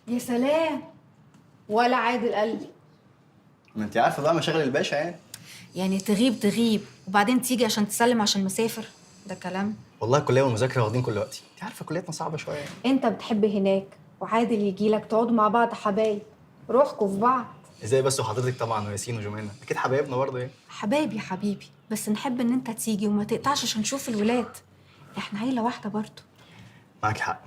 يا سلام. ولا عادل قال لي. ما انت عارفه بقى مشاغل الباشا يعني. يعني تغيب وبعدين تيجي عشان تسلم عشان مسافر؟ ده كلام. والله الكليه والمذاكره واخدين كل وقتي، انت عارفه كليتنا صعبه شويه يعني. انت بتحب هناك وعادل يجي لك تقعدوا مع بعض حبايب، روحكوا في بعض. ازاي بس؟ وحضرتك طبعا وياسين وجمانه اكيد حبايبنا برضه يعني. حبايب يا حبيبي، بس نحب ان انت تيجي وما تقطعش عشان نشوف الولاد. احنا عيله واحده برضه. معاك حق.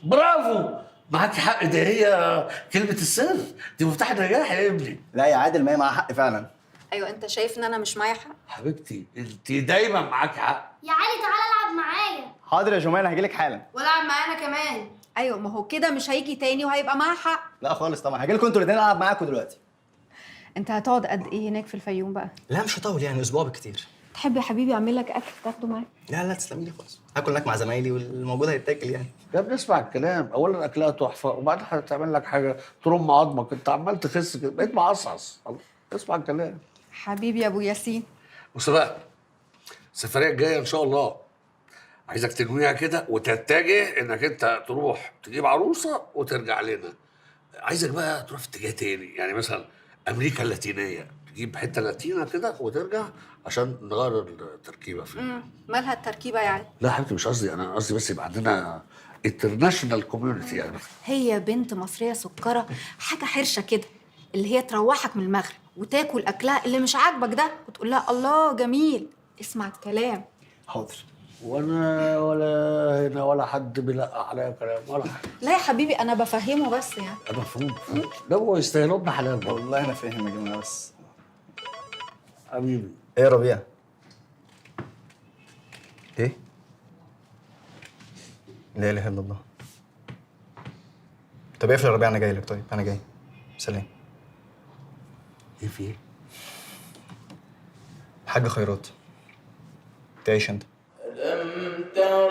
برافو، معاك حق. ده هي كلمة السر، دي مفتاح النجاح يا ابني. لا يا عادل، ما هي معاها حق فعلا. ايوه، انت شايف ان انا مش معايا حق؟ حبيبتي انت دايما معاك حق. يا علي تعالى العب معايا. حاضر يا جمانه، هجيلك حالا. والعب معانا كمان. ايوه، ما هو كده مش هيجي تاني وهيبقى معاه حق. لا خالص طبعا، هجيلكوا انتوا الاثنين العب معاكم دلوقتي. انت هتقعد قد ايه هناك في الفيوم بقى؟ لا مش هطول يعني، اسبوع بالكتير. تحب يا حبيبي اعمل لك اكل تاخده معاك؟ لا لا تسلمي لي خالص، هاكل هناك مع زمايلي والموجود هيتاكل يعني. يا ابني اسمع الكلام، اولا اكلها تحفه وبعدين هتعمل لك حاجه ترم عظمك، انت عمال تخس كده بقيت معصعص. اسمع الكلام. حبيبي يا ابو ياسين. بص بقى، السفريه الجايه ان شاء الله عايزك تنويها كده وتتجه انك انت تروح تجيب عروسه وترجع لنا. عايزك بقى تروح في اتجاه تاني، يعني مثلا امريكا اللاتينيه، تجيب حته لاتينه كده وترجع عشان نغير التركيبه فيها. مالها التركيبه يعني؟ لا يا حبيبتي مش قصدي، انا قصدي بس يبقى عندنا انترناشونال كوميونتي يعني. هي بنت مصريه سكره، حاجه حرشه كده، اللي هي تروحك من المغرب وتاكل اكلها اللي مش عاجبك ده وتقول لها الله جميل. اسمع الكلام. حاضر. وانا ولا هنا ولا حد بيلقى عليا كلام ولا حاجه. لا يا حبيبي، انا بفهمه بس يعني. انا مفهوم. ده هو يستاهلوا ابن حلال برضه. والله انا فاهم يا جماعه بس. حبيبي. ايه يا ربيع؟ ايه؟ لا اله الا الله. طب اقفل يا ربيع، انا جاي لك. طيب انا جاي. سلام. ايه في ايه؟ حاج خيرات، تعيش انت. لم تر